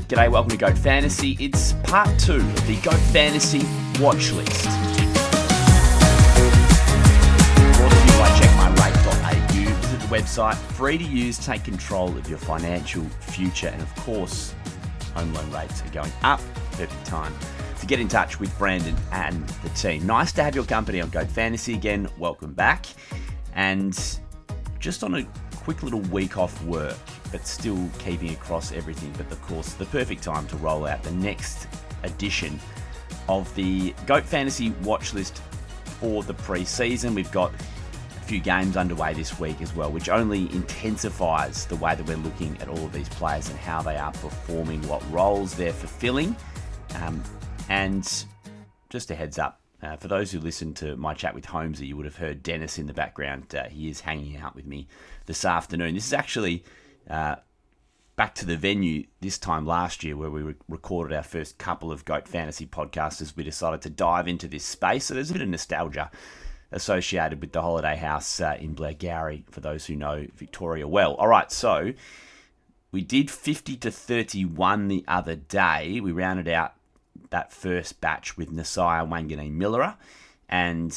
G'day, welcome to Goat Fantasy. It's part 2 of the Goat Fantasy Watchlist. Brought to you by checkmyrate.au. Visit the website, free to use, take control of your financial future. And of course, home loan rates are going up. Perfect time to get in touch with Brandon and the team. Nice to have your company on Goat Fantasy again. Welcome back. And just on a quick little week off work, but still keeping across everything. But of course, the perfect time to roll out the next edition of the Goat Fantasy Watchlist for the pre-season. We've got a few games underway this week as well, which only intensifies the way that we're looking at all of these players and how they are performing, what roles they're fulfilling. And just a heads up, for those who listened to my chat with Holmesy, you would have heard Dennis in the background. He is hanging out with me this afternoon. This is actually back to the venue this time last year where we recorded our first couple of Goat Fantasy podcasts as we decided to dive into this space. So there's a bit of nostalgia associated with the Holiday House in Blairgowrie, for those who know Victoria well. All right, so we did 50 to 31 the other day. We rounded out that first batch with Nasiah Wanganeen-Millerer, and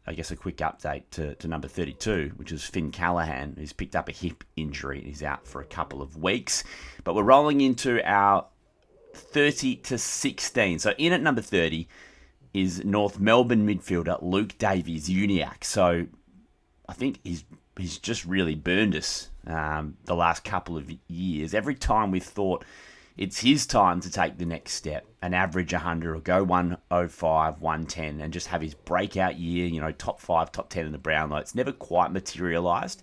I guess a quick update to number 32, which is Finn Callaghan, who's picked up a hip injury and he's out for a couple of weeks. But we're rolling into our 30 to 16. So in at number 30 is North Melbourne midfielder Luke Davies-Uniacke. So I think he's just really burned us the last couple of years. Every time we thought it's his time to take the next step and average 100 or go 105, 110 and just have his breakout year, top 5, top 10 in the Brownlow. It's never quite materialised,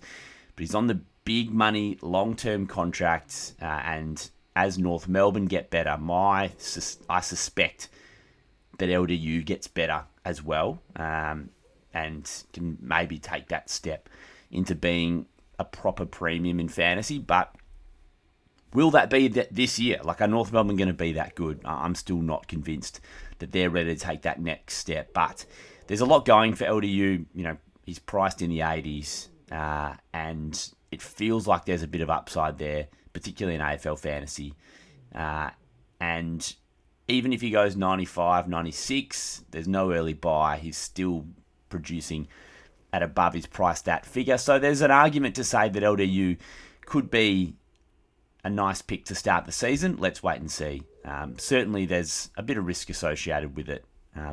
but he's on the big money, long-term contract, and as North Melbourne get better, I suspect that LDU gets better as well, and can maybe take that step into being a proper premium in fantasy, but will that be this year? Are North Melbourne going to be that good? I'm still not convinced that they're ready to take that next step. But there's a lot going for LDU. He's priced in the 80s, and it feels like there's a bit of upside there, particularly in AFL fantasy. And even if he goes 95, 96, there's no early buy. He's still producing at above his price stat figure. So there's an argument to say that LDU could be a nice pick to start the season. Let's wait and see. Certainly there's a bit of risk associated with it,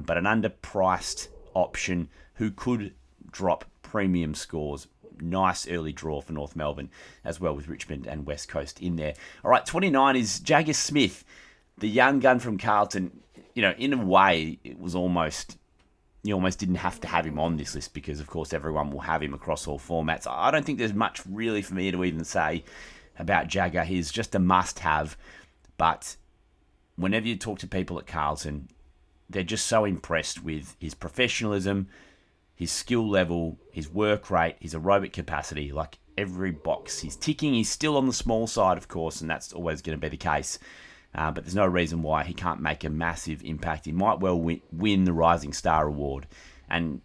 but an underpriced option who could drop premium scores. Nice early draw for North Melbourne as well, with Richmond and West Coast in there. All right, 29 is Jagger Smith, the young gun from Carlton. In a way, it was almost... You almost didn't have to have him on this list because, of course, everyone will have him across all formats. I don't think there's much really for me to even say about Jagger. He's just a must-have, but whenever you talk to people at Carlton, they're just so impressed with his professionalism, his skill level, his work rate, his aerobic capacity. Every box he's ticking. He's still on the small side, of course, and that's always going to be the case. But there's no reason why he can't make a massive impact. He might well win the Rising Star Award. And,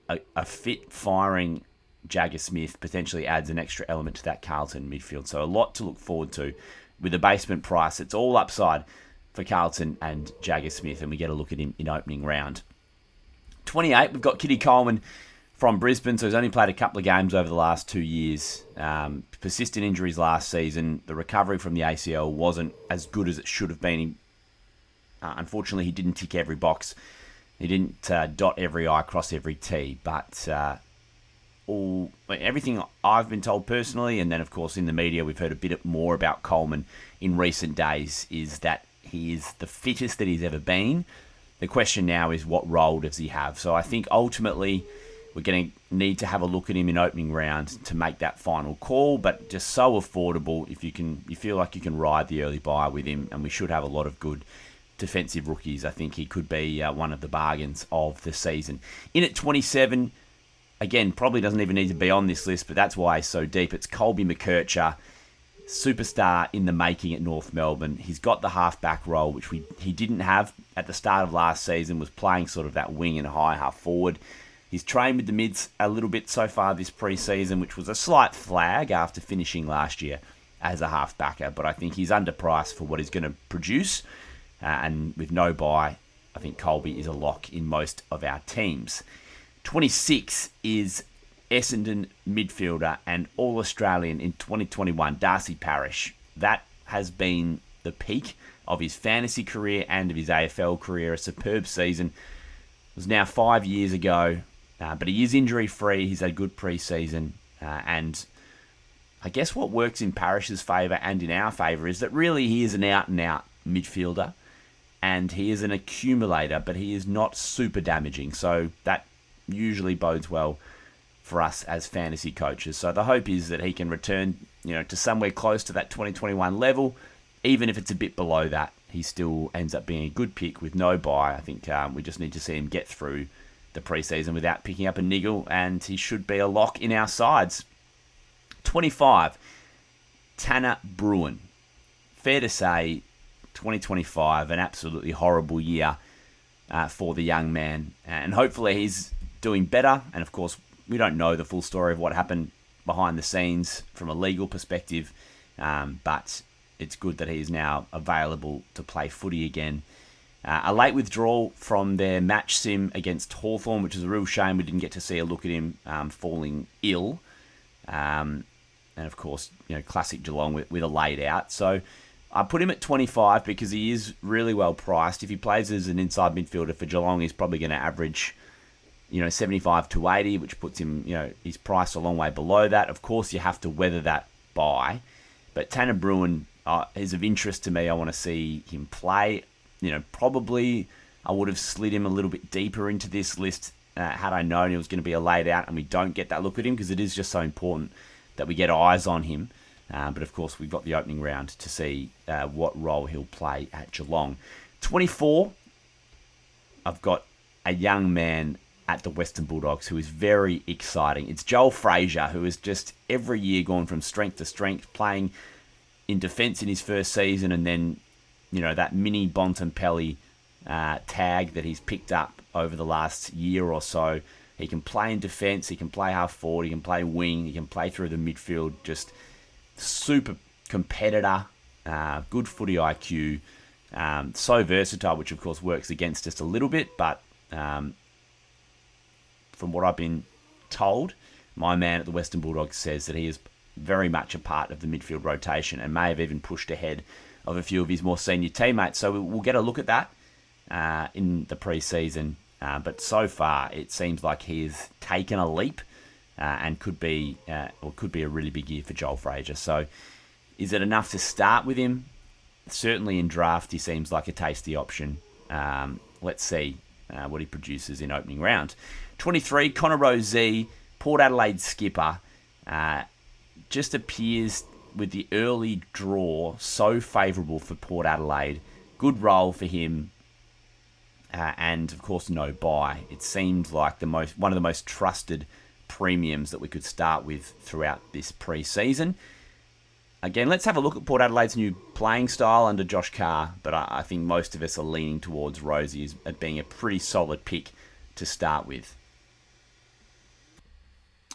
a fit, firing Jagger Smith potentially adds an extra element to that Carlton midfield. So a lot to look forward to with a basement price. It's all upside for Carlton and Jagger Smith, and we get a look at him in opening round. 28, we've got Kitty Coleman from Brisbane, so he's only played a couple of games over the last 2 years. Persistent injuries last season. The recovery from the ACL wasn't as good as it should have been. Unfortunately, he didn't tick every box. He didn't dot every I, cross every T, but everything I've been told personally, and then of course in the media we've heard a bit more about Coleman in recent days, is that he is the fittest that he's ever been. The question now is, what role does he have? So I think ultimately we're going to need to have a look at him in opening round to make that final call, but just so affordable. If you feel like you can ride the early buy with him, and we should have a lot of good defensive rookies, I think he could be one of the bargains of the season. In at 27, again, probably doesn't even need to be on this list, but that's why he's so deep. It's Colby McKercher, superstar in the making at North Melbourne. He's got the half-back role, which he didn't have at the start of last season, was playing sort of that wing and high half forward. He's trained with the mids a little bit so far this pre-season, which was a slight flag after finishing last year as a half-backer, but I think he's underpriced for what he's going to produce. And with no buy, I think Colby is a lock in most of our teams. 26 is Essendon midfielder and All-Australian in 2021, Darcy Parish. That has been the peak of his fantasy career and of his AFL career. A superb season. It was now 5 years ago, but he is injury-free. He's had a good pre-season. And I guess what works in Parish's favour and in our favour is that really he is an out-and-out midfielder. And he is an accumulator, but he is not super damaging. So that usually bodes well for us as fantasy coaches. So the hope is that he can return, to somewhere close to that 2021 level. Even if it's a bit below that, he still ends up being a good pick with no buy. I think we just need to see him get through the preseason without picking up a niggle, and he should be a lock in our sides. 25, Tanner Bruin. Fair to say, 2025, an absolutely horrible year for the young man. And hopefully he's doing better. And of course, we don't know the full story of what happened behind the scenes from a legal perspective. But it's good that he is now available to play footy again. A late withdrawal from their match sim against Hawthorn, which is a real shame. We didn't get to see a look at him falling ill. And of course, classic Geelong with a laid out. So I put him at 25 because he is really well priced. If he plays as an inside midfielder for Geelong, he's probably going to average, 75 to 80, which puts him, he's priced a long way below that. Of course, you have to weather that buy. But Tanner Bruin is of interest to me. I want to see him play. Probably I would have slid him a little bit deeper into this list had I known he was going to be a laid out and we don't get that look at him, because it is just so important that we get eyes on him. But of course, we've got the opening round to see what role he'll play at Geelong. 24, I've got a young man at the Western Bulldogs who is very exciting. It's Joel Frazier, who has just every year gone from strength to strength, playing in defence in his first season, and then, that mini Bontempelli tag that he's picked up over the last year or so. He can play in defence, he can play half forward, he can play wing, he can play through the midfield, just super competitor, good footy IQ, so versatile, which of course works against us a little bit, but from what I've been told, my man at the Western Bulldogs says that he is very much a part of the midfield rotation and may have even pushed ahead of a few of his more senior teammates. So we'll get a look at that in the pre-season. But so far, it seems like he has taken a leap and could be a really big year for Joel Frazier. So is it enough to start with him? Certainly in draft, he seems like a tasty option. Let's see what he produces in opening round. 23, Connor Rozee, Port Adelaide skipper, just appears with the early draw so favourable for Port Adelaide. Good role for him. And of course, no buy. It seemed like one of the most trusted premiums that we could start with throughout this pre-season. Again, let's have a look at Port Adelaide's new playing style under Josh Carr, but I think most of us are leaning towards Rozee as being a pretty solid pick to start with.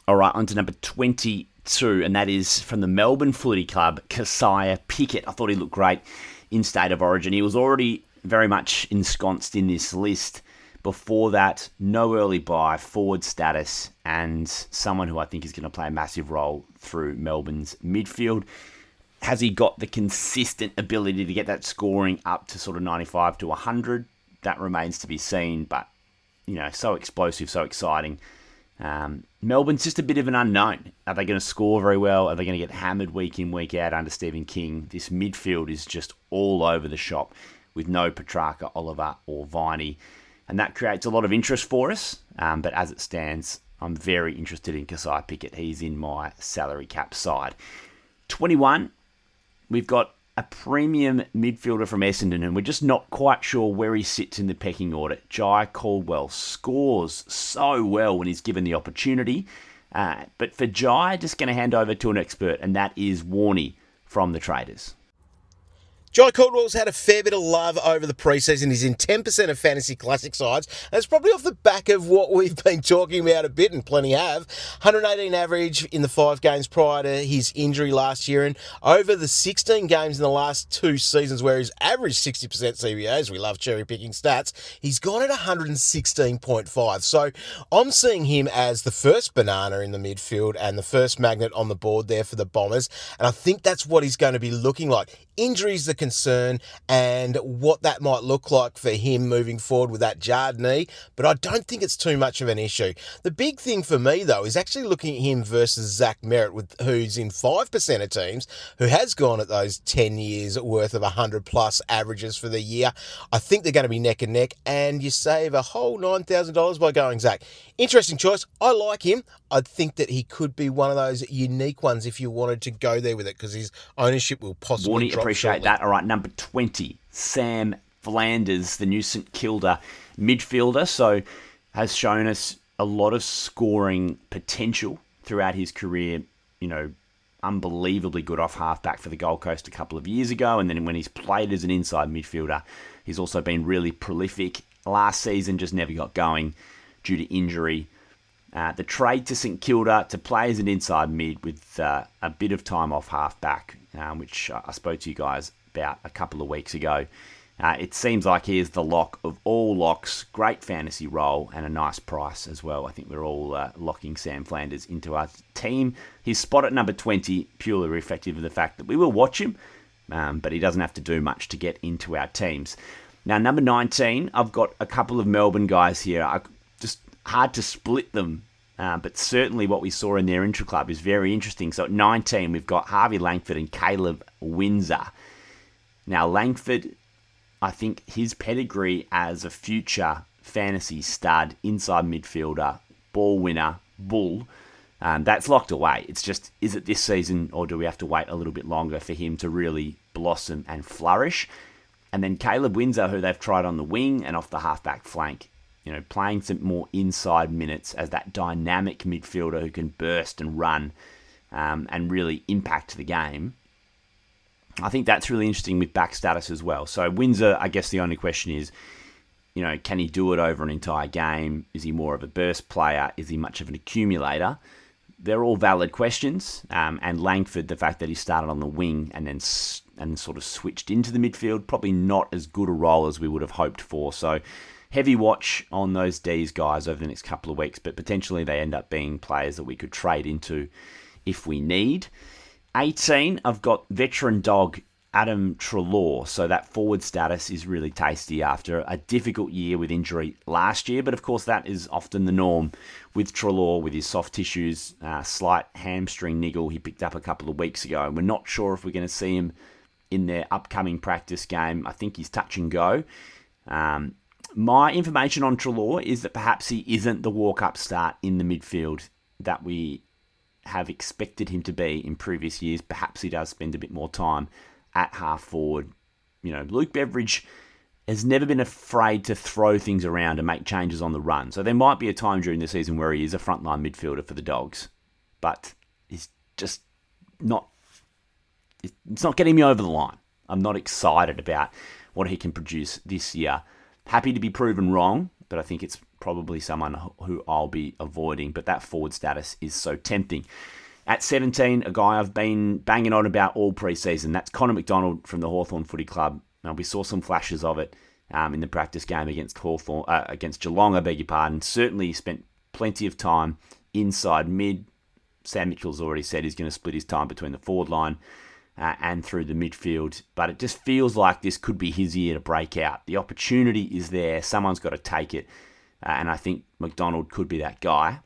All right, on to number 22, and that is from the Melbourne Footy Club, Keziah Pickett. I thought he looked great in State of Origin. He was already very much ensconced in this list. Before that, no early buy, forward status, and someone who I think is going to play a massive role through Melbourne's midfield. Has he got the consistent ability to get that scoring up to sort of 95 to 100? That remains to be seen, but, so explosive, so exciting. Melbourne's just a bit of an unknown. Are they going to score very well? Are they going to get hammered week in, week out under Stephen King? This midfield is just all over the shop with no Petrarca, Oliver or Viney. And that creates a lot of interest for us. But as it stands, I'm very interested in Keziah Pickett. He's in my salary cap side. 21, we've got a premium midfielder from Essendon, and we're just not quite sure where he sits in the pecking order. Jai Caldwell scores so well when he's given the opportunity. But for Jai, just going to hand over to an expert, and that is Warney from the Traders. Jai Caldwell's had a fair bit of love over the preseason. He's in 10% of fantasy classic sides. And it's probably off the back of what we've been talking about a bit, and plenty have. 118 average in the 5 games prior to his injury last year. And over the 16 games in the last 2 seasons where he's averaged 60% CBAs, we love cherry-picking stats, he's gone at 116.5. So I'm seeing him as the first banana in the midfield and the first magnet on the board there for the Bombers. And I think that's what he's going to be looking like. Injuries the concern and what that might look like for him moving forward with that jarred knee, but I don't think it's too much of an issue. The big thing for me, though, is actually looking at him versus Zach Merritt, who's in 5% of teams, who has gone at those 10 years worth of 100-plus averages for the year. I think they're going to be neck and neck, and you save a whole $9,000 by going Zach. Interesting choice. I like him. I think that he could be one of those unique ones if you wanted to go there with it, because his ownership will possibly drop Appreciate shortly. that. All right, number 20, Sam Flanders, the new St Kilda midfielder. So has shown us a lot of scoring potential throughout his career. You know, unbelievably good off halfback for the Gold Coast a couple of years ago. And then when he's played as an inside midfielder, he's also been really prolific. Last season just never got going due to injury. The trade to St Kilda to play as an inside mid with a bit of time off halfback, which I spoke to you guys about a couple of weeks ago. It seems like he is the lock of all locks. Great fantasy role and a nice price as well. I think we're all locking Sam Flanders into our team. His spot at number 20, purely reflective of the fact that we will watch him, but he doesn't have to do much to get into our teams. Now, number 19, I've got a couple of Melbourne guys here. Just hard to split them, but certainly what we saw in their intra-club is very interesting. So at 19, we've got Harvey Langford and Caleb Windsor. Now, Langford, I think his pedigree as a future fantasy stud, inside midfielder, ball winner, bull, that's locked away. It's just, is it this season or do we have to wait a little bit longer for him to really blossom and flourish? And then Caleb Windsor, who they've tried on the wing and off the halfback flank, you know, playing some more inside minutes as that dynamic midfielder who can burst and run and really impact the game. I think that's really interesting with back status as well. So Windsor, I guess the only question is, you know, can he do it over an entire game? Is he more of a burst player? Is he much of an accumulator? They're all valid questions. And Langford, the fact that he started on the wing and then sort of switched into the midfield, probably not as good a role as we would have hoped for. So heavy watch on those D's guys over the next couple of weeks, but potentially they end up being players that we could trade into if we need. 18, I've got veteran dog Adam Treloar. So that forward status is really tasty after a difficult year with injury last year. But of course, that is often the norm with Treloar, with his soft tissues, slight hamstring niggle he picked up a couple of weeks ago. And we're not sure if we're going to see him in their upcoming practice game. I think he's touch and go. My information on Treloar is that perhaps he isn't the walk-up start in the midfield that we have expected him to be in previous years. Perhaps he does spend a bit more time at half forward. You know, Luke Beveridge has never been afraid to throw things around and make changes on the run. So there might be a time during the season where he is a frontline midfielder for the Dogs, but he's just not, it's not getting me over the line. I'm not excited about what he can produce this year. Happy to be proven wrong, but I think it's probably someone who I'll be avoiding. But that forward status is so tempting. At 17, a guy I've been banging on about all pre-season. That's Connor McDonald from the Hawthorn Footy Club. Now, we saw some flashes of it in the practice game against against Geelong, I beg your pardon. Certainly he spent plenty of time inside mid. Sam Mitchell's already said he's going to split his time between the forward line and through the midfield. But it just feels like this could be his year to break out. The opportunity is there. Someone's got to take it. And I think McDonald could be that guy.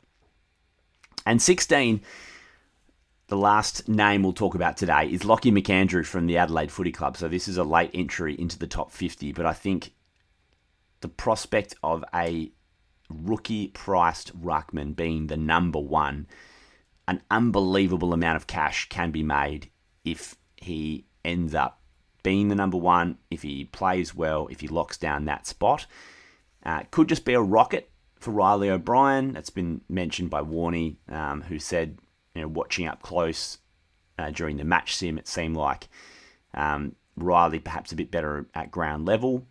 And 16, the last name we'll talk about today is Lachie McAndrew from the Adelaide Footy Club. So this is a late entry into the top 50. But I think the prospect of a rookie-priced ruckman being the number one, an unbelievable amount of cash can be made if he ends up being the number one, if he plays well, if he locks down that spot. Could just be a rocket for Riley O'Brien. That's been mentioned by Warney, who said, you know, watching up close during the match sim, it seemed like Riley perhaps a bit better at ground level.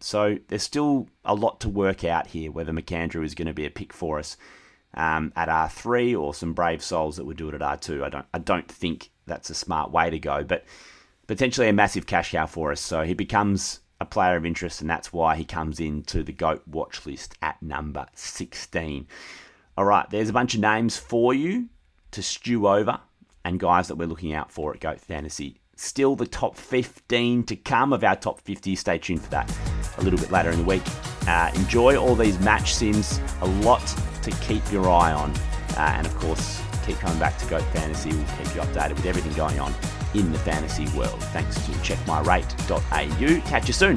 So there's still a lot to work out here, whether McAndrew is going to be a pick for us at R3 or some brave souls that would do it at R2. I don't think that's a smart way to go, but potentially a massive cash cow for us. So he becomes a player of interest, and that's why he comes into the GOAT watch list at number 16. All right, there's a bunch of names for you to stew over and guys that we're looking out for at GOAT Fantasy. Still the top 15 to come of our top 50. Stay tuned for that a little bit later in the week. Enjoy all these match sims. A lot to keep your eye on. And of course, keep coming back to GOAT Fantasy. We'll keep you updated with everything going on in the fantasy world. Thanks to checkmyrate.au. Catch you soon.